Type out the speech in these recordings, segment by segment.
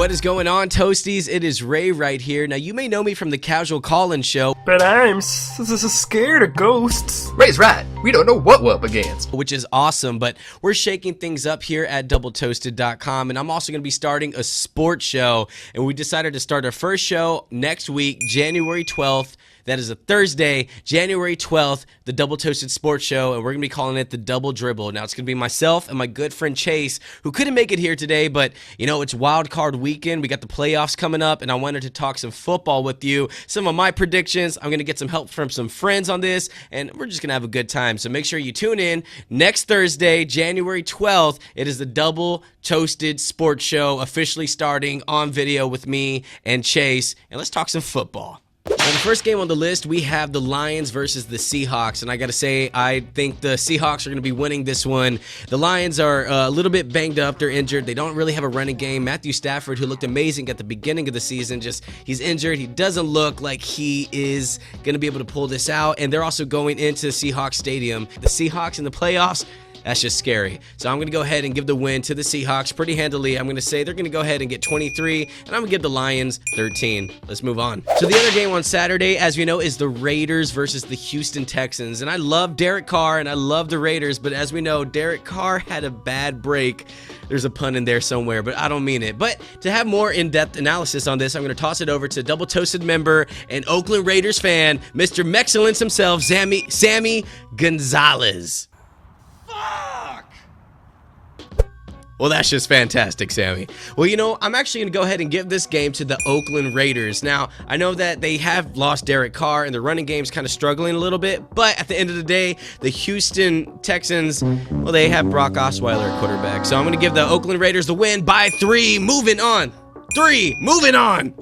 What is going on, Toasties? It is Ray right here. Now, you may know me from the Casual Call-In Show, but I'm scared of ghosts. Ray's right. We don't know what we're up against. which is awesome, but we're shaking things up here at doubletoasted.com, and I'm also going to be starting a sports show, and we decided to start our first show next week, January 12th. That is a Thursday, January 12th, the Double Toasted Sports Show, and we're going to be calling it the Double Dribble. Now, it's going to be myself and my good friend Chase, who couldn't make it here today, but, you know, it's wild card weekend. We got the playoffs coming up, and I wanted to talk some football with you, some of my predictions. I'm going to get some help from some friends on this, and we're just going to have a good time. So make sure you tune in next Thursday, January 12th. It is the Double Toasted Sports Show, officially starting on video with me and Chase, and let's talk some football. Now, the first game on the list, we have the Lions versus the Seahawks, and I got to say, I think the Seahawks are going to be winning this one. The Lions are a little bit banged up. They're injured. They don't really have a running game. Matthew Stafford, who looked amazing at the beginning of the season, he's injured. He doesn't look like he is going to be able to pull this out, and they're also going into Seahawks Stadium. The Seahawks in the playoffs, that's just scary. So I'm going to go ahead and give the win to the Seahawks pretty handily. I'm going to say they're going to go ahead and get 23, and I'm going to give the Lions 13. Let's move on. So the other game on Saturday, as we know, is the Raiders versus the Houston Texans. And I love Derek Carr, and I love the Raiders, but as we know, Derek Carr had a bad break. There's a pun in there somewhere, but I don't mean it. But to have more in-depth analysis on this, I'm going to toss it over to Double Toasted member and Oakland Raiders fan, Mr. Mexcellence himself, Sammy Gonzalez. Well, that's just fantastic, Sammy. Well, you know, I'm actually going to go ahead and give this game to the Oakland Raiders. Now, I know that they have lost Derek Carr, and the running game's kind of struggling a little bit, but at the end of the day, the Houston Texans, well, they have Brock Osweiler at quarterback. So I'm going to give the Oakland Raiders the win by 3. Moving on. 3. Moving on.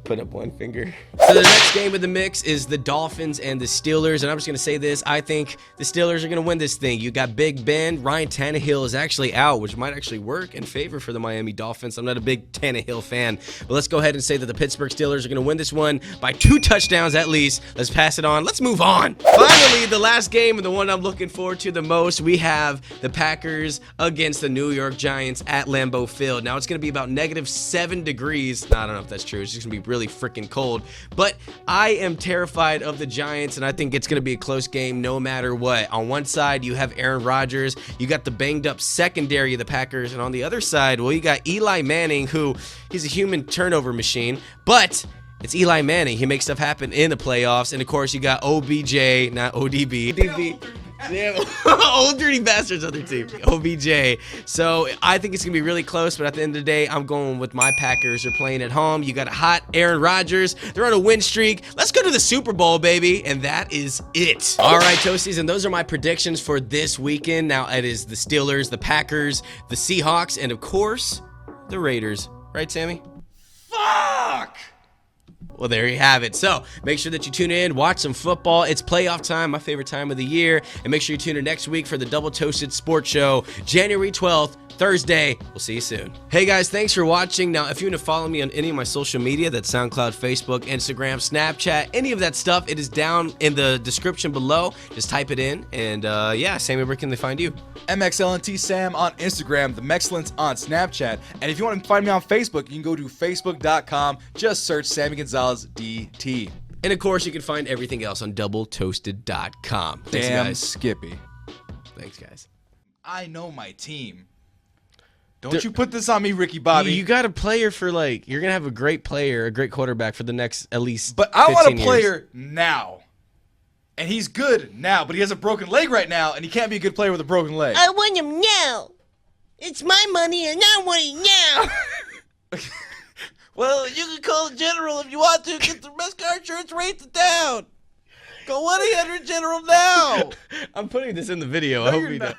Put up one finger. So the next game of the mix is the Dolphins and the Steelers, and I'm just going to say this. I think the Steelers are going to win this thing. You got Big Ben. Ryan Tannehill is actually out, which might actually work in favor for the Miami Dolphins. I'm not a big Tannehill fan, but let's go ahead and say that the Pittsburgh Steelers are going to win this one by 2 touchdowns at least. Let's pass it on. Let's move on. Finally, the last game and the one I'm looking forward to the most, we have the Packers against the New York Giants at Lambeau Field. Now, it's going to be about -7 degrees. I don't know if that's true. It's just going to be really freaking cold, but I am terrified of the Giants, and I think it's going to be a close game no matter what. On one side, you have Aaron Rodgers, you got the banged up secondary of the Packers, and on the other side, well, you got Eli Manning, who he's a human turnover machine, but it's Eli Manning. He makes stuff happen in the playoffs, and of course, you got OBJ, not ODB. Damn, old dirty bastards other team, OBJ. So I think it's gonna be really close, but at the end of the day, I'm going with my Packers. They're playing at home. You got a hot Aaron Rodgers. They're on a win streak. Let's go to the Super Bowl, baby, and that is it. All right, Toasties, and those are my predictions for this weekend. Now it is the Steelers, the Packers, the Seahawks, and of course, the Raiders. Right, Sammy? Fuck! Well, there you have it. So make sure that you tune in, watch some football. It's playoff time, my favorite time of the year. And make sure you tune in next week for the Double Toasted Sports Show, January 12th, Thursday. We'll see you soon. Hey guys, thanks for watching. Now, if you want to follow me on any of my social media, that's SoundCloud, Facebook, Instagram, Snapchat, any of that stuff, it is down in the description below. Just type it in. And yeah, Sammy, where can they find you? MXLNT Sam on Instagram, the Mexcellence on Snapchat. And if you want to find me on Facebook, you can go to facebook.com. Just search Sammy Gonzalez DT. And of course, you can find everything else on doubletoasted.com. Thanks, Damn guys. Skippy. Thanks, guys. I know my team. Don't you put this on me, Ricky Bobby. You got a player for, like, you're going to have a great player, a great quarterback for the next at least But I want a 15 player years. now. And he's good now, but he has a broken leg right now, and he can't be a good player with a broken leg. I want him now. It's my money, and I want it now. Well, you can call the general if you want to. Get the best car insurance rates down. Go 1-800-GENERAL now. I'm putting this in the video. I hope you don't.